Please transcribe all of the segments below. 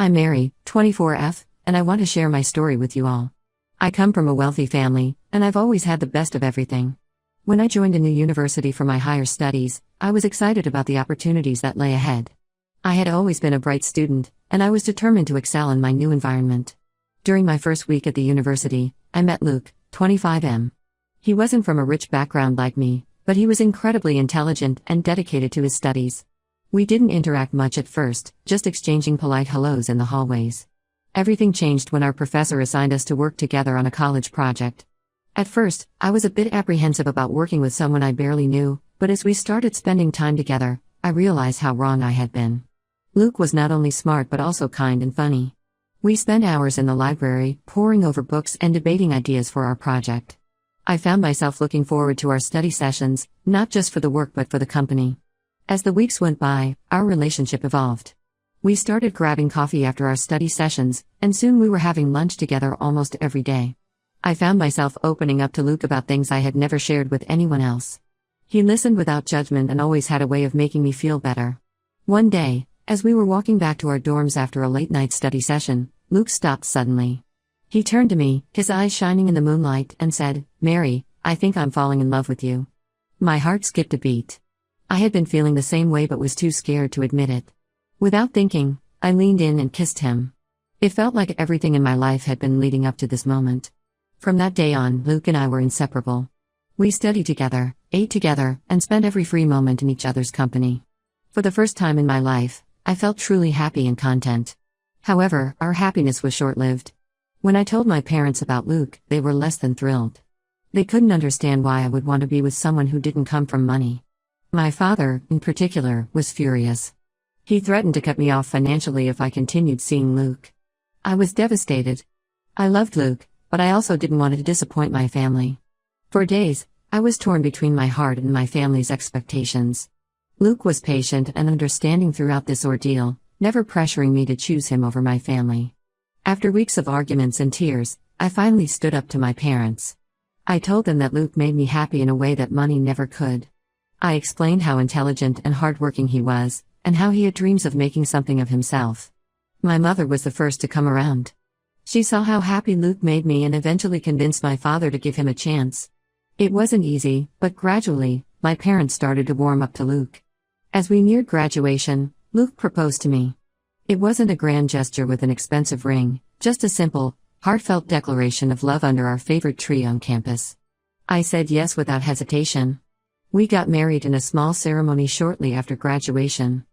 I'm Mary, 24F, and I want to share my story with you all. I come from a wealthy family, and I've always had the best of everything. When I joined a new university for my higher studies, I was excited about the opportunities that lay ahead. I had always been a bright student, and I was determined to excel in my new environment. During my first week at the university, I met Luke, 25M. He wasn't from a rich background like me, but he was incredibly intelligent and dedicated to his studies. We didn't interact much at first, just exchanging polite hellos in the hallways. Everything changed when our professor assigned us to work together on a college project. At first, I was a bit apprehensive about working with someone I barely knew, but as we started spending time together, I realized how wrong I had been. Luke was not only smart but also kind and funny. We spent hours in the library, poring over books and debating ideas for our project. I found myself looking forward to our study sessions, not just for the work but for the company. As the weeks went by, our relationship evolved. We started grabbing coffee after our study sessions, and soon we were having lunch together almost every day. I found myself opening up to Luke about things I had never shared with anyone else. He listened without judgment and always had a way of making me feel better. One day, as we were walking back to our dorms after a late-night study session, Luke stopped suddenly. He turned to me, his eyes shining in the moonlight, and said, "Mary, I think I'm falling in love with you." My heart skipped a beat. I had been feeling the same way but was too scared to admit it. Without thinking, I leaned in and kissed him. It felt like everything in my life had been leading up to this moment. From that day on, Luke and I were inseparable. We studied together, ate together, and spent every free moment in each other's company. For the first time in my life, I felt truly happy and content. However, our happiness was short-lived. When I told my parents about Luke, they were less than thrilled. They couldn't understand why I would want to be with someone who didn't come from money. My father, in particular, was furious. He threatened to cut me off financially if I continued seeing Luke. I was devastated. I loved Luke, but I also didn't want to disappoint my family. For days, I was torn between my heart and my family's expectations. Luke was patient and understanding throughout this ordeal, never pressuring me to choose him over my family. After weeks of arguments and tears, I finally stood up to my parents. I told them that Luke made me happy in a way that money never could. I explained how intelligent and hardworking he was, and how he had dreams of making something of himself. My mother was the first to come around. She saw how happy Luke made me and eventually convinced my father to give him a chance. It wasn't easy, but gradually, my parents started to warm up to Luke. As we neared graduation, Luke proposed to me. It wasn't a grand gesture with an expensive ring, just a simple, heartfelt declaration of love under our favorite tree on campus. I said yes without hesitation. We got married in a small ceremony shortly after graduation.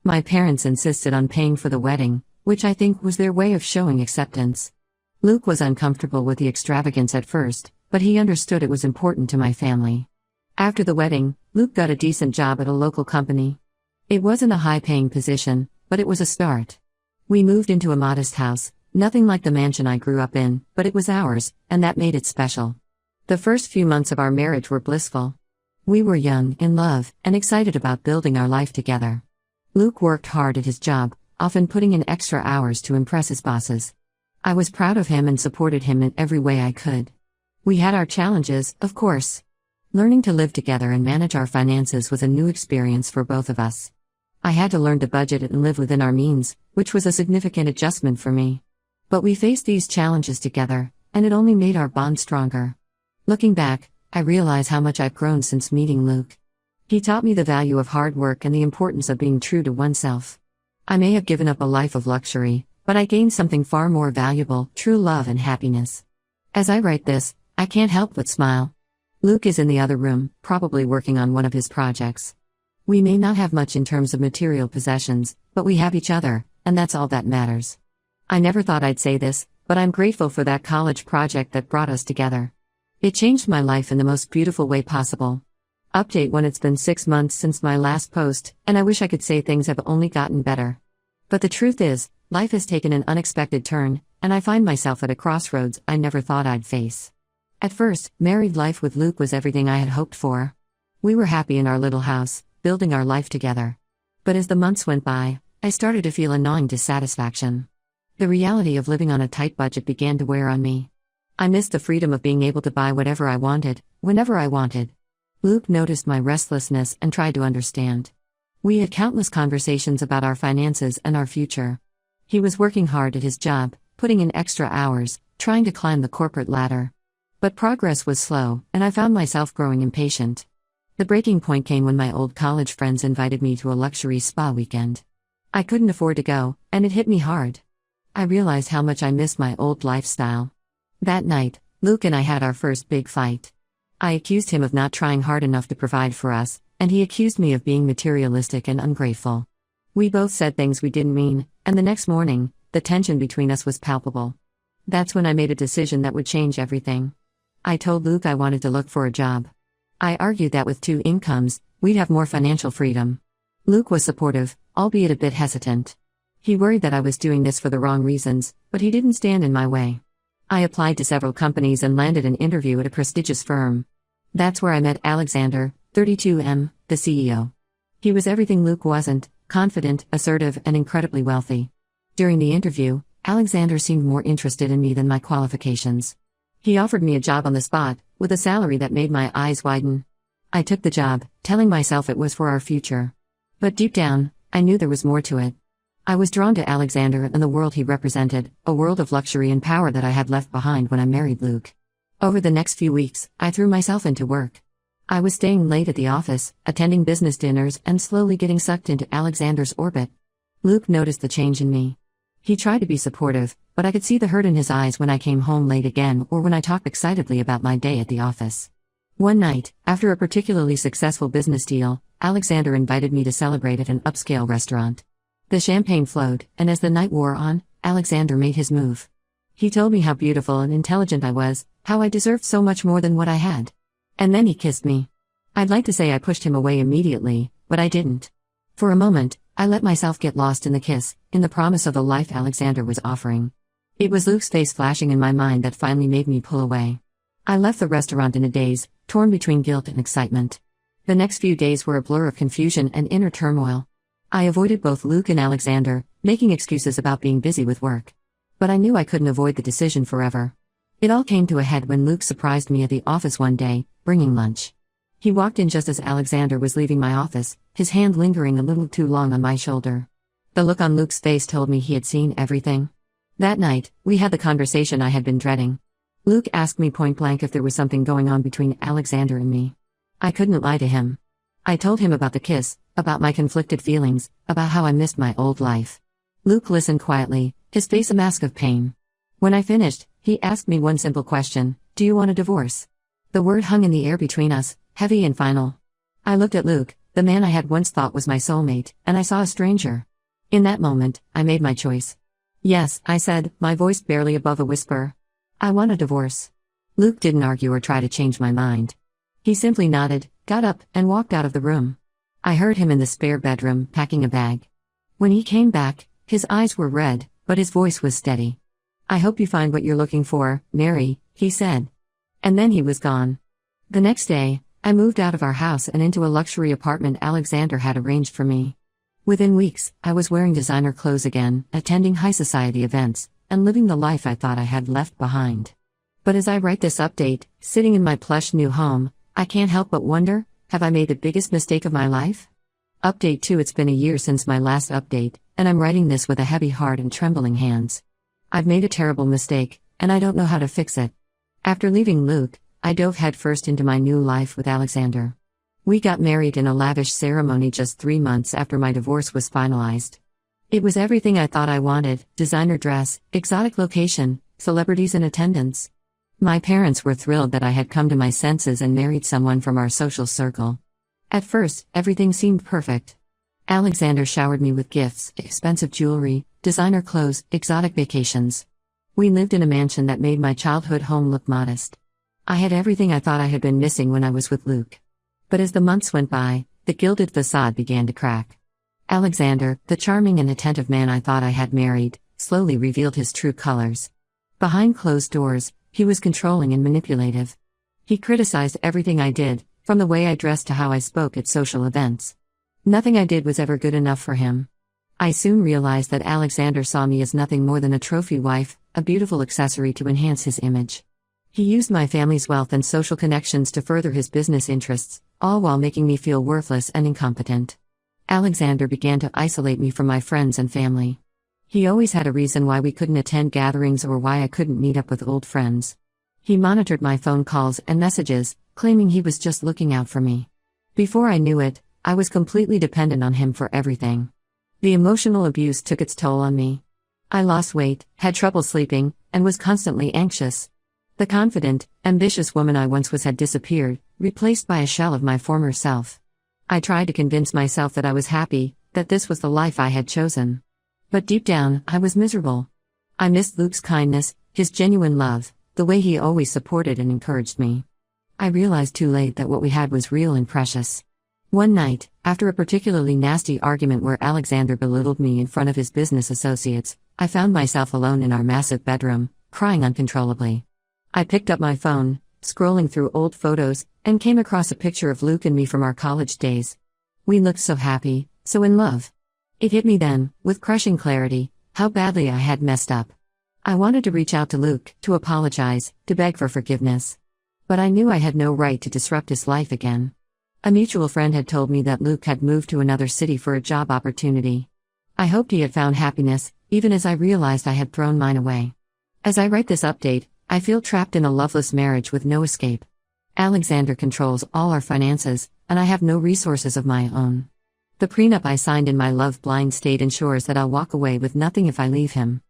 My parents insisted on paying for the wedding, which I think was their way of showing acceptance. Luke was uncomfortable with the extravagance at first, but he understood it was important to my family. After the wedding, Luke got a decent job at a local company. It wasn't a high-paying position, but it was a start. We moved into a modest house, nothing like the mansion I grew up in, but it was ours, and that made it special. The first few months of our marriage were blissful. We were young, in love, and excited about building our life together. Luke worked hard at his job, often putting in extra hours to impress his bosses. I was proud of him and supported him in every way I could. We had our challenges, of course. Learning to live together and manage our finances was a new experience for both of us. I had to learn to budget and live within our means, which was a significant adjustment for me. But we faced these challenges together, and it only made our bond stronger. Looking back, I realize how much I've grown since meeting Luke. He taught me the value of hard work and the importance of being true to oneself. I may have given up a life of luxury, but I gained something far more valuable, true love and happiness. As I write this, I can't help but smile. Luke is in the other room, probably working on one of his projects. We may not have much in terms of material possessions, but we have each other, and that's all that matters. I never thought I'd say this, but I'm grateful for that college project that brought us together. It changed my life in the most beautiful way possible. Update when it's been 6 months since my last post, and I wish I could say things have only gotten better. But the truth is, life has taken an unexpected turn, and I find myself at a crossroads I never thought I'd face. At first, married life with Luke was everything I had hoped for. We were happy in our little house, building our life together. But as the months went by, I started to feel a gnawing dissatisfaction. The reality of living on a tight budget began to wear on me. I missed the freedom of being able to buy whatever I wanted, whenever I wanted. Luke noticed my restlessness and tried to understand. We had countless conversations about our finances and our future. He was working hard at his job, putting in extra hours, trying to climb the corporate ladder. But progress was slow, and I found myself growing impatient. The breaking point came when my old college friends invited me to a luxury spa weekend. I couldn't afford to go, and it hit me hard. I realized how much I missed my old lifestyle. That night, Luke and I had our first big fight. I accused him of not trying hard enough to provide for us, and he accused me of being materialistic and ungrateful. We both said things we didn't mean, and the next morning, the tension between us was palpable. That's when I made a decision that would change everything. I told Luke I wanted to look for a job. I argued that with 2 incomes, we'd have more financial freedom. Luke was supportive, albeit a bit hesitant. He worried that I was doing this for the wrong reasons, but he didn't stand in my way. I applied to several companies and landed an interview at a prestigious firm. That's where I met Alexander, 32M, the CEO. He was everything Luke wasn't: confident, assertive, and incredibly wealthy. During the interview, Alexander seemed more interested in me than my qualifications. He offered me a job on the spot, with a salary that made my eyes widen. I took the job, telling myself it was for our future. But deep down, I knew there was more to it. I was drawn to Alexander and the world he represented, a world of luxury and power that I had left behind when I married Luke. Over the next few weeks, I threw myself into work. I was staying late at the office, attending business dinners, and slowly getting sucked into Alexander's orbit. Luke noticed the change in me. He tried to be supportive, but I could see the hurt in his eyes when I came home late again or when I talked excitedly about my day at the office. One night, after a particularly successful business deal, Alexander invited me to celebrate at an upscale restaurant. The champagne flowed, and as the night wore on, Alexander made his move. He told me how beautiful and intelligent I was, how I deserved so much more than what I had. And then he kissed me. I'd like to say I pushed him away immediately, but I didn't. For a moment, I let myself get lost in the kiss, in the promise of the life Alexander was offering. It was Luke's face flashing in my mind that finally made me pull away. I left the restaurant in a daze, torn between guilt and excitement. The next few days were a blur of confusion and inner turmoil. I avoided both Luke and Alexander, making excuses about being busy with work. But I knew I couldn't avoid the decision forever. It all came to a head when Luke surprised me at the office one day, bringing lunch. He walked in just as Alexander was leaving my office, his hand lingering a little too long on my shoulder. The look on Luke's face told me he had seen everything. That night, we had the conversation I had been dreading. Luke asked me point blank if there was something going on between Alexander and me. I couldn't lie to him. I told him about the kiss, about my conflicted feelings, about how I missed my old life. Luke listened quietly, his face a mask of pain. When I finished, he asked me one simple question: do you want a divorce? The word hung in the air between us, heavy and final. I looked at Luke, the man I had once thought was my soulmate, and I saw a stranger. In that moment, I made my choice. Yes, I said, my voice barely above a whisper. I want a divorce. Luke didn't argue or try to change my mind. He simply nodded, got up, and walked out of the room. I heard him in the spare bedroom, packing a bag. When he came back, his eyes were red, but his voice was steady. I hope you find what you're looking for, Mary, he said. And then he was gone. The next day, I moved out of our house and into a luxury apartment Alexander had arranged for me. Within weeks, I was wearing designer clothes again, attending high society events, and living the life I thought I had left behind. But as I write this update, sitting in my plush new home, I can't help but wonder, have I made the biggest mistake of my life? Update 2. It's been a year since my last update, and I'm writing this with a heavy heart and trembling hands. I've made a terrible mistake, and I don't know how to fix it. After leaving Luke, I dove headfirst into my new life with Alexander. We got married in a lavish ceremony just 3 months after my divorce was finalized. It was everything I thought I wanted: designer dress, exotic location, celebrities in attendance. My parents were thrilled that I had come to my senses and married someone from our social circle. At first, everything seemed perfect. Alexander showered me with gifts, expensive jewelry, designer clothes, exotic vacations. We lived in a mansion that made my childhood home look modest. I had everything I thought I had been missing when I was with Luke. But as the months went by, the gilded facade began to crack. Alexander, the charming and attentive man I thought I had married, slowly revealed his true colors. Behind closed doors, he was controlling and manipulative. He criticized everything I did, from the way I dressed to how I spoke at social events. Nothing I did was ever good enough for him. I soon realized that Alexander saw me as nothing more than a trophy wife, a beautiful accessory to enhance his image. He used my family's wealth and social connections to further his business interests, all while making me feel worthless and incompetent. Alexander began to isolate me from my friends and family. He always had a reason why we couldn't attend gatherings or why I couldn't meet up with old friends. He monitored my phone calls and messages, claiming he was just looking out for me. Before I knew it, I was completely dependent on him for everything. The emotional abuse took its toll on me. I lost weight, had trouble sleeping, and was constantly anxious. The confident, ambitious woman I once was had disappeared, replaced by a shell of my former self. I tried to convince myself that I was happy, that this was the life I had chosen. But deep down, I was miserable. I missed Luke's kindness, his genuine love, the way he always supported and encouraged me. I realized too late that what we had was real and precious. One night, after a particularly nasty argument where Alexander belittled me in front of his business associates, I found myself alone in our massive bedroom, crying uncontrollably. I picked up my phone, scrolling through old photos, and came across a picture of Luke and me from our college days. We looked so happy, so in love. It hit me then, with crushing clarity, how badly I had messed up. I wanted to reach out to Luke, to apologize, to beg for forgiveness. But I knew I had no right to disrupt his life again. A mutual friend had told me that Luke had moved to another city for a job opportunity. I hoped he had found happiness, even as I realized I had thrown mine away. As I write this update, I feel trapped in a loveless marriage with no escape. Alexander controls all our finances, and I have no resources of my own. The prenup I signed in my love-blind state ensures that I'll walk away with nothing if I leave him.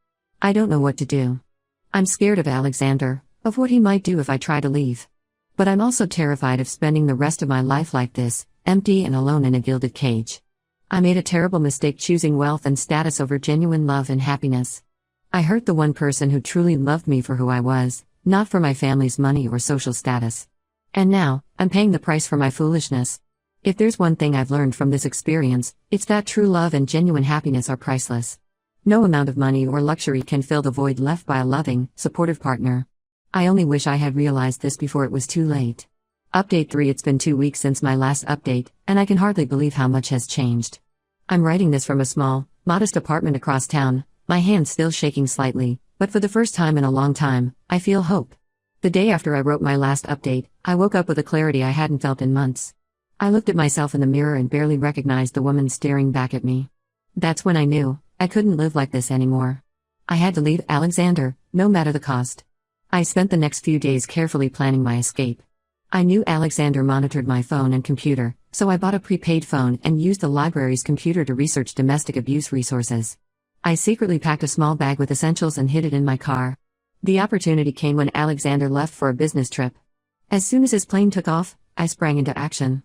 I don't know what to do. I'm scared of Alexander, of what he might do if I try to leave. But I'm also terrified of spending the rest of my life like this, empty and alone in a gilded cage. I made a terrible mistake choosing wealth and status over genuine love and happiness. I hurt the one person who truly loved me for who I was, not for my family's money or social status. And now, I'm paying the price for my foolishness. If there's one thing I've learned from this experience, it's that true love and genuine happiness are priceless. No amount of money or luxury can fill the void left by a loving, supportive partner. I only wish I had realized this before it was too late. Update 3. It's been 2 weeks since my last update, and I can hardly believe how much has changed. I'm writing this from a small, modest apartment across town, my hands still shaking slightly, but for the first time in a long time, I feel hope. The day after I wrote my last update, I woke up with a clarity I hadn't felt in months. I looked at myself in the mirror and barely recognized the woman staring back at me. That's when I knew, I couldn't live like this anymore. I had to leave Alexander, no matter the cost. I spent the next few days carefully planning my escape. I knew Alexander monitored my phone and computer, so I bought a prepaid phone and used the library's computer to research domestic abuse resources. I secretly packed a small bag with essentials and hid it in my car. The opportunity came when Alexander left for a business trip. As soon as his plane took off, I sprang into action.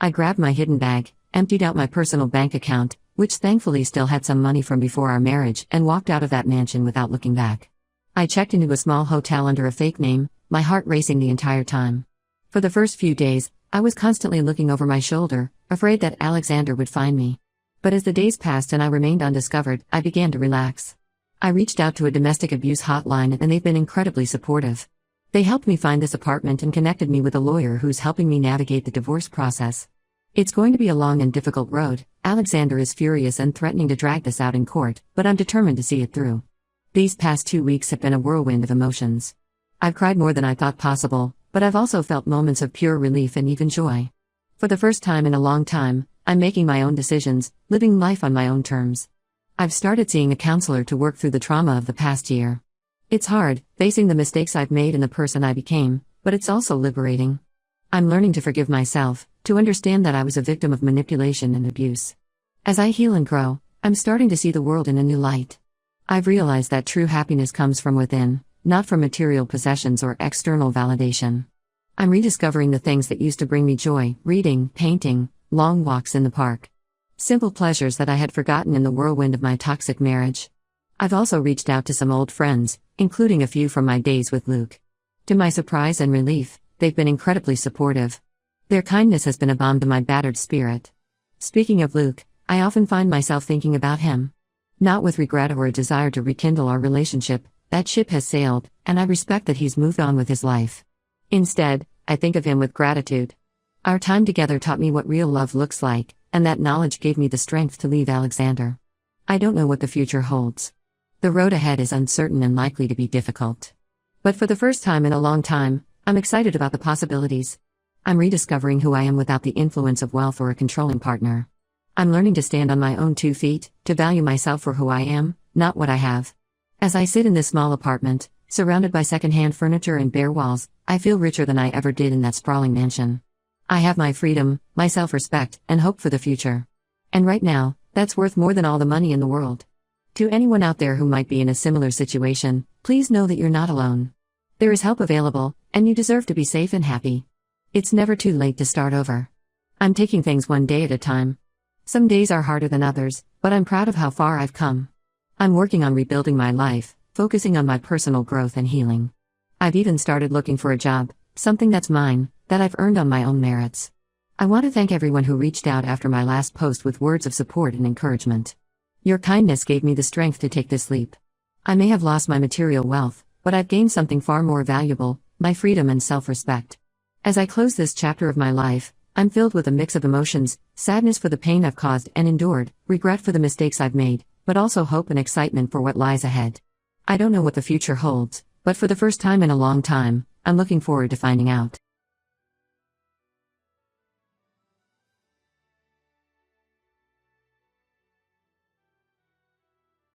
I grabbed my hidden bag, emptied out my personal bank account, which thankfully still had some money from before our marriage, and walked out of that mansion without looking back. I checked into a small hotel under a fake name, my heart racing the entire time. For the first few days, I was constantly looking over my shoulder, afraid that Alexander would find me. But as the days passed and I remained undiscovered, I began to relax. I reached out to a domestic abuse hotline and they've been incredibly supportive. They helped me find this apartment and connected me with a lawyer who's helping me navigate the divorce process. It's going to be a long and difficult road. Alexander is furious and threatening to drag this out in court, but I'm determined to see it through. These past 2 weeks have been a whirlwind of emotions. I've cried more than I thought possible, but I've also felt moments of pure relief and even joy. For the first time in a long time, I'm making my own decisions, living life on my own terms. I've started seeing a counselor to work through the trauma of the past year. It's hard, facing the mistakes I've made and the person I became, but it's also liberating. I'm learning to forgive myself, to understand that I was a victim of manipulation and abuse. As I heal and grow, I'm starting to see the world in a new light. I've realized that true happiness comes from within, not from material possessions or external validation. I'm rediscovering the things that used to bring me joy: reading, painting, long walks in the park. Simple pleasures that I had forgotten in the whirlwind of my toxic marriage. I've also reached out to some old friends, including a few from my days with Luke. To my surprise and relief, they've been incredibly supportive. Their kindness has been a balm to my battered spirit. Speaking of Luke, I often find myself thinking about him. Not with regret or a desire to rekindle our relationship, that ship has sailed, and I respect that he's moved on with his life. Instead, I think of him with gratitude. Our time together taught me what real love looks like, and that knowledge gave me the strength to leave Alexander. I don't know what the future holds. The road ahead is uncertain and likely to be difficult. But for the first time in a long time, I'm excited about the possibilities. I'm rediscovering who I am without the influence of wealth or a controlling partner. I'm learning to stand on my own 2 feet, to value myself for who I am, not what I have. As I sit in this small apartment, surrounded by secondhand furniture and bare walls, I feel richer than I ever did in that sprawling mansion. I have my freedom, my self-respect, and hope for the future. And right now, that's worth more than all the money in the world. To anyone out there who might be in a similar situation, please know that you're not alone. There is help available, and you deserve to be safe and happy. It's never too late to start over. I'm taking things one day at a time. Some days are harder than others, but I'm proud of how far I've come. I'm working on rebuilding my life, focusing on my personal growth and healing. I've even started looking for a job, something that's mine, that I've earned on my own merits. I want to thank everyone who reached out after my last post with words of support and encouragement. Your kindness gave me the strength to take this leap. I may have lost my material wealth, but I've gained something far more valuable, my freedom and self-respect. As I close this chapter of my life, I'm filled with a mix of emotions, sadness for the pain I've caused and endured, regret for the mistakes I've made, but also hope and excitement for what lies ahead. I don't know what the future holds, but for the first time in a long time, I'm looking forward to finding out.